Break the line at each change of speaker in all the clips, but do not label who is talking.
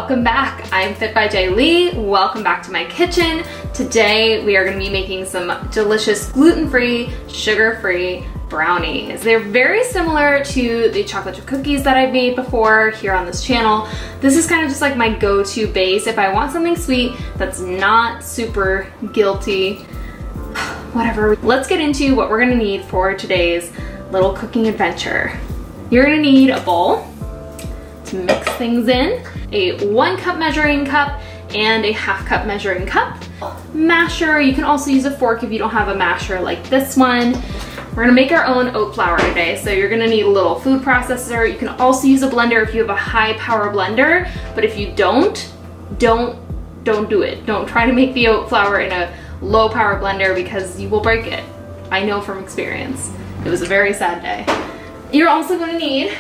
welcome back. I'm Fit by J.Lee. Welcome back to my kitchen. Today we are going to be making some delicious gluten-free, sugar-free brownies. They're very similar to the chocolate chip cookies that I've made before here on this channel. This is kind of just like my go-to base if I want something sweet that's not super guilty. Whatever. Let's get into what we're gonna need for today's little cooking adventure. You're gonna need a bowl to mix things in, a 1 cup measuring cup, and a 1/2 cup measuring cup. Masher, you can also use a fork if you don't have a masher like this one. We're gonna make our own oat flour today, so you're gonna need a little food processor. You can also use a blender if you have a high power blender, but if you don't do it. Don't try to make the oat flour in a low power blender because you will break it. I know from experience. It was a very sad day. You're also gonna need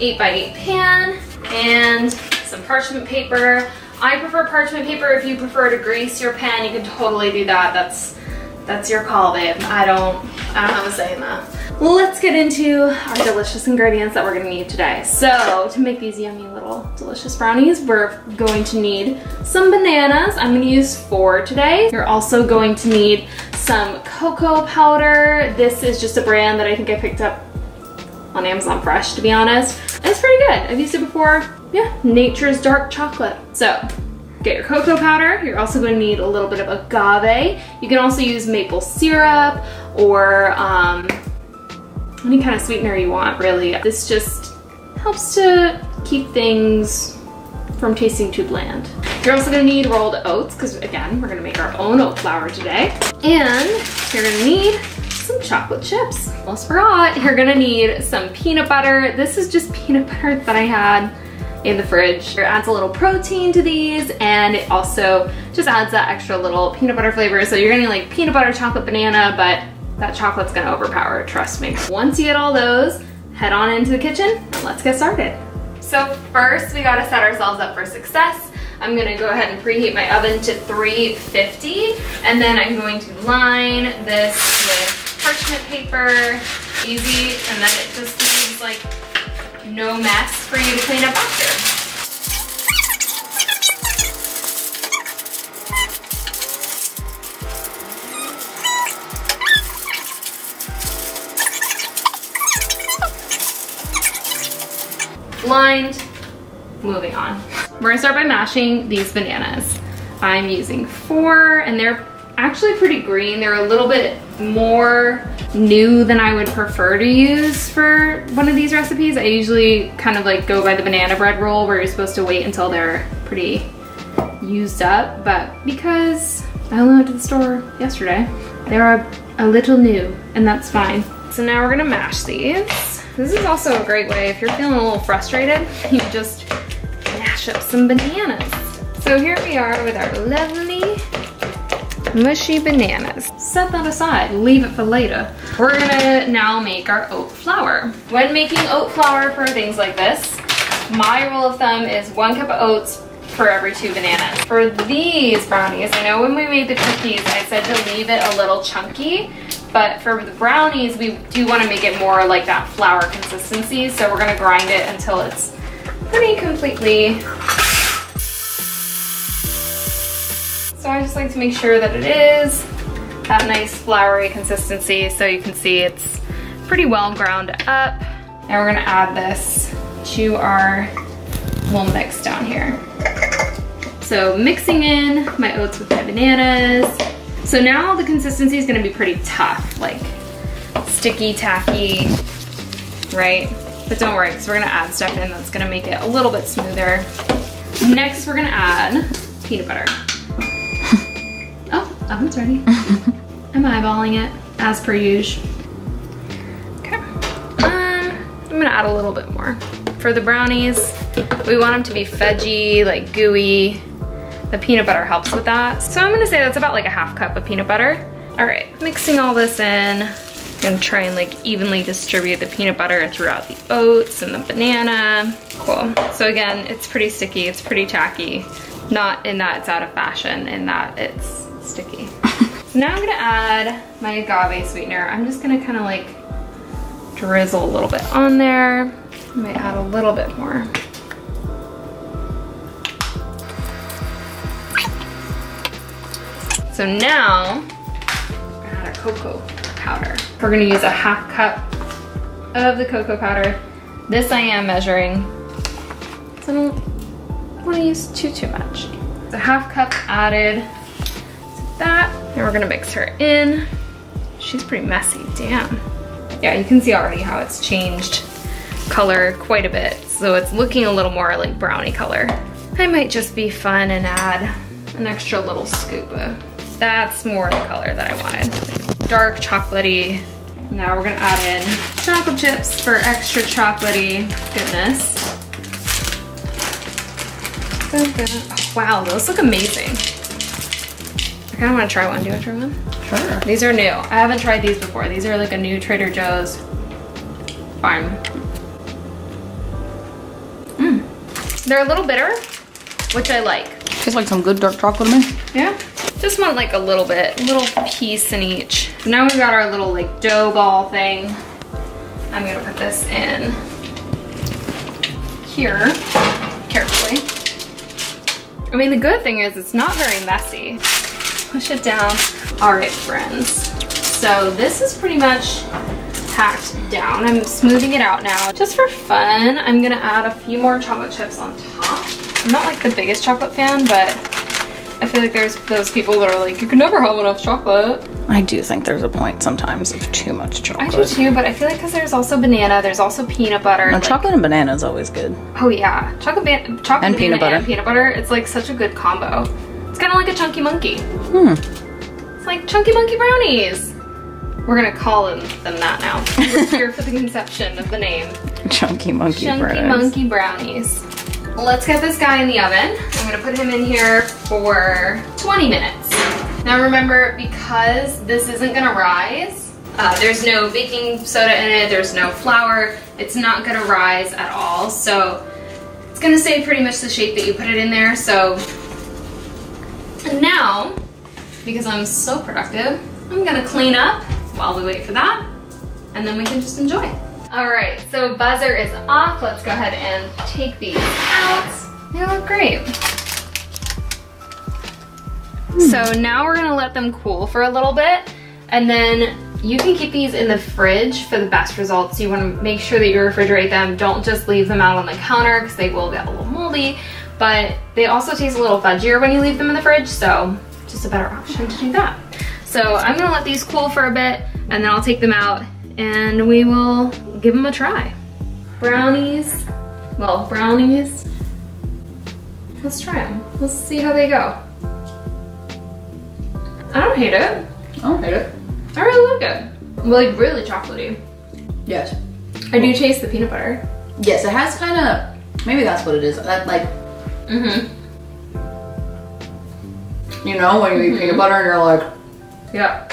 8x8 pan and some parchment paper. I prefer parchment paper. If you prefer to grease your pan, you can totally do that. That's your call, babe. I don't have a say in that. Let's get into our delicious ingredients that we're gonna need today. So to make these yummy little delicious brownies, we're going to need some bananas. I'm gonna use 4 today. You're also going to need some cocoa powder. This is just a brand that I think I picked up on Amazon Fresh, to be honest. It's pretty good. I've used it before. Yeah, Nature's Dark Chocolate. So get your cocoa powder. You're also going to need a little bit of agave. You can also use maple syrup or any kind of sweetener you want, really. This just helps to keep things from tasting too bland. You're also gonna need rolled oats, because again, we're gonna make our own oat flour today. And you're gonna need some chocolate chips. Almost forgot, you're gonna need some peanut butter. This is just peanut butter that I had in the fridge. It adds a little protein to these, and it also just adds that extra little peanut butter flavor. So you're gonna need like peanut butter, chocolate, banana, but that chocolate's gonna overpower it, trust me. Once you get all those, head on into the kitchen and let's get started. So first, we gotta set ourselves up for success. I'm gonna go ahead and preheat my oven to 350, and then I'm going to line this with parchment paper, easy, and then it just leaves like no mess for you to clean up after. Lined, moving on. We're gonna start by mashing these bananas. I'm using 4, and they're actually pretty green. They're a little bit more new than I would prefer to use for one of these recipes. I usually kind of like go by the banana bread rule where you're supposed to wait until they're pretty used up, but because I only went to the store yesterday, they're a little new, and that's fine. So now we're gonna mash these. This is also a great way, if you're feeling a little frustrated, you just mash up some bananas. So here we are with our lovely mushy bananas. Set that aside, leave it for later. We're gonna now make our oat flour. When making oat flour for things like this, my rule of thumb is 1 cup of oats for every 2 bananas. For these brownies, I know when we made the cookies, I said to leave it a little chunky, but for the brownies, we do want to make it more like that flour consistency, so we're gonna grind it until it's pretty completely. So I just like to make sure that it is that nice floury consistency, so you can see it's pretty well ground up. And we're gonna add this to our little mix down here. So mixing in my oats with my bananas. So now the consistency is gonna be pretty tough, like sticky, tacky, right? But don't worry, because we're gonna add stuff in that's gonna make it a little bit smoother. Next, we're gonna add peanut butter. Oh, oven's ready. I'm eyeballing it, as per usual. Okay, I'm gonna add a little bit more. For the brownies, we want them to be fudgy, like gooey. The peanut butter helps with that. So I'm gonna say that's about like a 1/2 cup of peanut butter. All right, mixing all this in. I'm gonna try and like evenly distribute the peanut butter throughout the oats and the banana. Cool. So again, it's pretty sticky, it's pretty tacky. Not in that it's out of fashion, in that it's sticky. So now I'm gonna add my agave sweetener. I'm just gonna kind of like drizzle a little bit on there. I might add a little bit more. So now, we're gonna add our cocoa powder. We're gonna use a 1/2 cup of the cocoa powder. This I am measuring, so I don't wanna use too much. It's a 1/2 cup added to that. And we're gonna mix her in. She's pretty messy, damn. Yeah, you can see already how it's changed color quite a bit. So it's looking a little more like brownie color. I might just be fun and add an extra little scoop of, that's more the color that I wanted. Dark chocolatey. Now we're gonna add in chocolate chips for extra chocolatey goodness. Oh, wow, those look amazing. I kinda wanna try one. Do you wanna try one?
Sure.
These are new. I haven't tried these before. These are like a new Trader Joe's. Fine. They're a little bitter, which I like.
Tastes like some good dark chocolate to me.
Yeah. Just want like a little bit, a little piece in each. So now we've got our little like dough ball thing. I'm gonna put this in here, carefully. I mean, the good thing is it's not very messy. Push it down. All right, friends. So this is pretty much packed down. I'm smoothing it out now. Just for fun, I'm gonna add a few more chocolate chips on top. I'm not like the biggest chocolate fan, but I feel like there's those people that are like, you can never have enough chocolate.
I do think there's a point sometimes of too much chocolate.
I do too, but I feel like because there's also banana, there's also peanut butter.
No, chocolate and banana is always good.
Oh yeah, chocolate
and
banana
peanut butter.
And peanut butter. It's like such a good combo. It's kind of like a Chunky Monkey. It's like Chunky Monkey Brownies. We're gonna call them that now. We're here for the conception of the name.
Chunky Monkey Brownies.
Chunky Monkey Brownies. Let's get this guy in the oven. I'm gonna put him in here for 20 minutes. Now remember, because this isn't gonna rise, there's no baking soda in it, there's no flour, it's not gonna rise at all. So it's gonna stay pretty much the shape that you put it in there. So now, because I'm so productive, I'm gonna clean up while we wait for that, and then we can just enjoy. All right, so buzzer is off. Let's go ahead and take these out. They look great. So now we're gonna let them cool for a little bit, and then you can keep these in the fridge for the best results. You wanna make sure that you refrigerate them. Don't just leave them out on the counter because they will get a little moldy, but they also taste a little fudgier when you leave them in the fridge, so just a better option to do that. So I'm gonna let these cool for a bit, and then I'll take them out and we will give them a try. Brownies, well, brownies. Let's try them. Let's see how they go. I don't hate it.
I don't hate it.
I really like it. Like really chocolatey.
Yes.
I do taste the peanut butter.
Yes, it has kind of, maybe that's what it is. That like, you know, when you eat peanut butter and you're like,
yeah.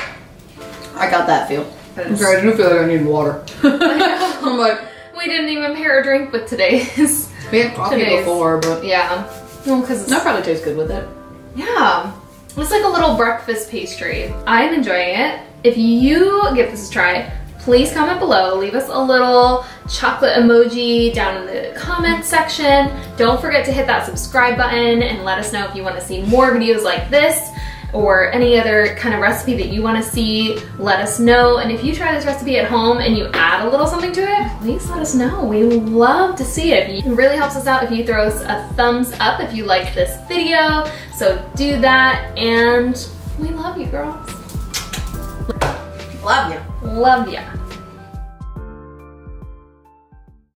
I got that feel. Okay, I do feel like I need water. I'm like,
we didn't even pair a drink with today's.
We had coffee before, but
yeah. Well, because
that probably tastes good with it.
Yeah. It's like a little breakfast pastry. I'm enjoying it. If you give this a try, please comment below. Leave us a little chocolate emoji down in the comment section. Don't forget to hit that subscribe button and let us know if you want to see more videos like this or any other kind of recipe that you want to see. Let us know. And if you try this recipe at home and you add a little something to it, please let us know. We love to see it. It really helps us out if you throw us a thumbs up if you like this video. So do that, and we love you, girls.
Love you.
Love ya.